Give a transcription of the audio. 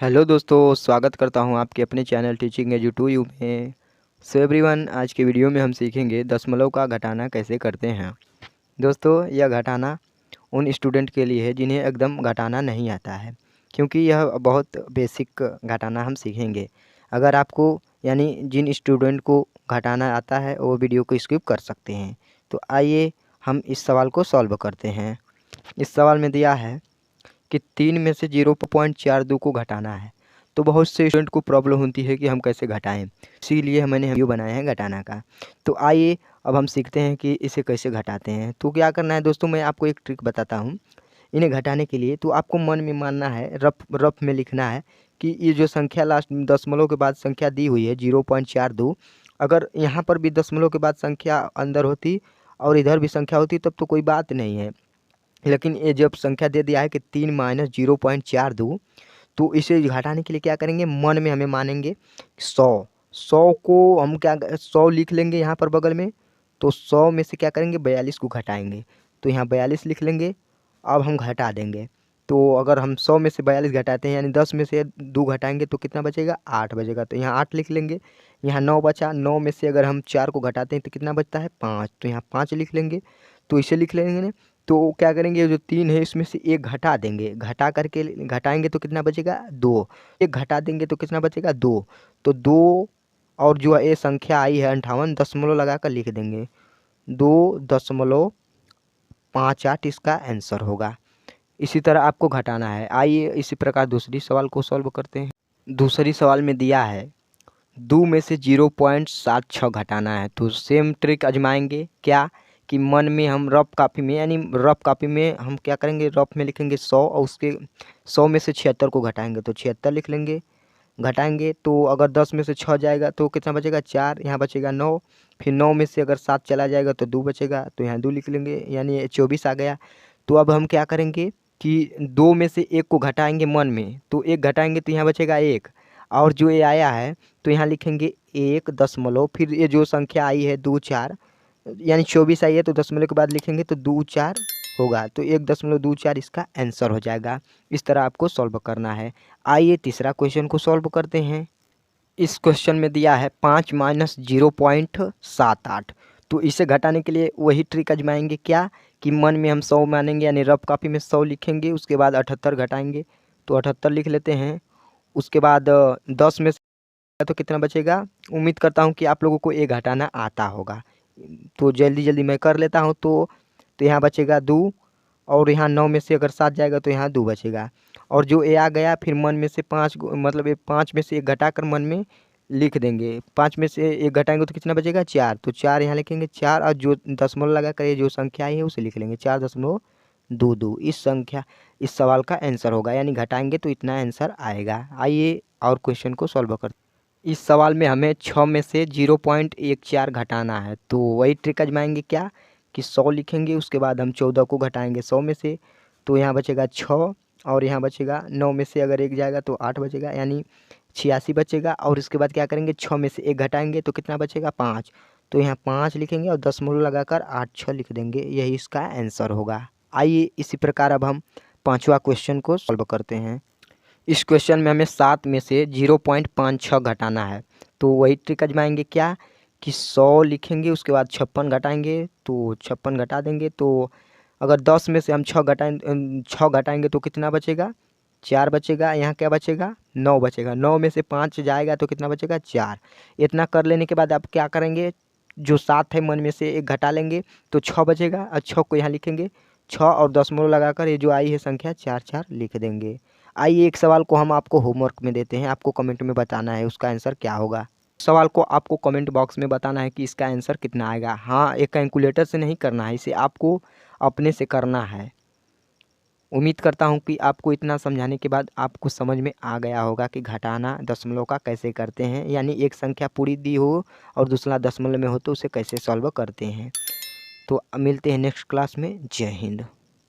Hello दोस्तों, स्वागत करता हूं आपके अपने channel teaching edu to you में। सो एवरीवन, आज के वीडियो में हम सीखेंगे दशमलव का घटाना कैसे करते हैं। दोस्तों, यह घटाना उन स्टूडेंट के लिए है जिन्हें एकदम घटाना नहीं आता है, क्योंकि यह बहुत बेसिक घटाना हम सीखेंगे। अगर आपको यानी जिन स्टूडेंट को घटाना आता है वो वीडियो को स्किप कर सकते हैं। तो आइए हम इस सवाल को सॉल्व करते हैं। इस सवाल में दिया है कि 3 में से 0.42 को घटाना है। तो बहुत से स्टूडेंट को प्रॉब्लम होती है कि हम कैसे घटाएं, इसीलिए मैंने वीडियो बनाया है घटाना का। तो आइए अब हम सीखते हैं कि इसे कैसे घटाते हैं। तो क्या करना है दोस्तों, मैं आपको एक ट्रिक बताता हूँ इन्हें घटाने के लिए। तो आपको मन में मानना है, रफ रफ में लिखना है कि ये जो संख्या लास्ट दशमलव के बाद संख्या दी हुई है 0.42, अगर यहाँ पर भी दशमलव के बाद संख्या अंदर होती और इधर भी संख्या होती तब तो कोई बात नहीं है। लेकिन ये जब संख्या दे दिया है कि 3 माइनस 0.42, तो इसे घटाने के लिए क्या करेंगे, मन में हमें मानेंगे 100। 100 को हम क्या 100 लिख लेंगे यहाँ पर बगल में। तो 100 में से क्या करेंगे, 42 को घटाएंगे। तो यहाँ 42 लिख लेंगे। अब हम घटा देंगे। तो अगर हम 100 में से 42 घटाते हैं यानी 10 में से 2 घटाएंगे तो कितना बचेगा, 8 बचेगा। तो यहाँ 8 लिख लेंगे। यहाँ 9 बचा। 9 में से अगर हम 4 को घटाते हैं तो कितना बचता है, 5। तो यहाँ 5 लिख लेंगे। तो इसे लिख लेंगे ना। तो क्या करेंगे, जो 3 है इसमें से 1 घटा देंगे। घटा करके घटाएंगे तो कितना बचेगा, 2। 1 घटा देंगे तो कितना बचेगा, 2। तो 2 और जो ये संख्या आई है 58, दशमलव लगा कर लिख देंगे। 2.58 इसका आंसर होगा। इसी तरह आपको घटाना है। आइए इसी प्रकार दूसरी सवाल को सॉल्व करते हैं। दूसरी सवाल में दिया है 2 में से 0.76 घटाना है। तो सेम ट्रिक आजमाएंगे क्या, कि मन में हम रफ कॉपी में यानी रफ कॉपी में हम क्या करेंगे, रफ में लिखेंगे 100 और उसके 100 में से 76 को घटाएंगे। तो 76 लिख लेंगे। घटाएंगे तो अगर 10 में से 6 जाएगा तो कितना बचेगा, 4। यहाँ बचेगा 9। फिर 9 में से अगर 7 चला जाएगा तो 2 बचेगा। तो यहाँ 2 लिख लेंगे, यानी 24 आ गया। तो अब हम क्या करेंगे कि 2 में से 1 को घटाएंगे मन में। तो 1 घटाएंगे तो यहाँ बचेगा 1। और जो ये आया है तो यहाँ लिखेंगे 1 दशमलव, फिर ये जो संख्या आई है 2 4, यानी 24 आई है तो दशमलव के बाद लिखेंगे तो 2 4 होगा। तो 1.24 इसका आंसर हो जाएगा। इस तरह आपको सॉल्व करना है। आइए तीसरा क्वेश्चन को सॉल्व करते हैं। इस क्वेश्चन में दिया है 5 माइनस 0.78। तो इसे घटाने के लिए वही ट्रिक आजमाएंगे क्या, कि मन में हम 100 मानेंगे यानी रफ कॉपी में 100 लिखेंगे। उसके बाद 78 घटाएंगे तो 78 लिख लेते हैं। उसके बाद 10 में से तो कितना बचेगा। उम्मीद करता हूँ कि आप लोगों को ये घटाना आता होगा, तो जल्दी जल्दी मैं कर लेता हूँ। तो यहाँ बचेगा 2। और यहाँ 9 में से अगर 7 जाएगा तो यहाँ 2 बचेगा। और जो ए आ गया फिर मन में से 5 मतलब ये 5 में से 1 घटा कर मन में लिख देंगे। 5 में से 1 घटाएंगे तो कितना बचेगा, 4। तो 4 यहाँ लिखेंगे 4, और जो दशमलव लगा कर ये जो संख्या आई है उसे लिख लेंगे 4.22। इस सवाल का आंसर होगा, यानी घटाएंगे तो इतना आंसर आएगा। आइए और क्वेश्चन को सॉल्व करते हैं। इस सवाल में हमें 6 में से 0.14 घटाना है। तो वही ट्रिक आजमाएंगे क्या, कि 100 लिखेंगे। उसके बाद हम 14 को घटाएंगे 100 में से। तो यहाँ बचेगा 6, और यहाँ बचेगा 9 में से अगर 1 जाएगा तो 8 बचेगा, यानी 86 बचेगा। और इसके बाद क्या करेंगे, 6 में से 1 घटाएंगे तो कितना बचेगा, 5। तो यहाँ 5 लिखेंगे और दशमलव लगाकर 8 6 लिख देंगे। यही इसका आंसर होगा। आइए इसी प्रकार अब हम पाँचवा क्वेश्चन को सॉल्व करते हैं। इस क्वेश्चन में हमें 7 में से 0.56 घटाना है। तो वही ट्रिक आजमाएंगे क्या, कि 100 लिखेंगे। उसके बाद 56 घटाएंगे तो 56 घटा देंगे। तो अगर 10 में से हम 6 घटाएंगे तो कितना बचेगा, 4 बचेगा। यहाँ क्या बचेगा, 9 बचेगा। 9 में से 5 जाएगा तो कितना बचेगा, 4। इतना कर लेने के बाद आप क्या करेंगे, जो 7 है मन में से 1 घटा लेंगे तो 6 बचेगा। और 6 को यहाँ लिखेंगे 6 और दशमलव लगाकर ये जो आई है संख्या 4 4 लिख देंगे। आइए एक सवाल को हम आपको होमवर्क में देते हैं। आपको कमेंट में बताना है उसका आंसर क्या होगा। सवाल को आपको कमेंट बॉक्स में बताना है कि इसका आंसर कितना आएगा। हाँ, एक कैलकुलेटर से नहीं करना है, इसे आपको अपने से करना है। उम्मीद करता हूँ कि आपको इतना समझाने के बाद आपको समझ में आ गया होगा कि घटाना दशमलव का कैसे करते हैं, यानी एक संख्या पूरी दी हो और दूसरा दशमलव में हो तो उसे कैसे सॉल्व करते हैं। तो मिलते हैं नेक्स्ट क्लास में। जय हिंद।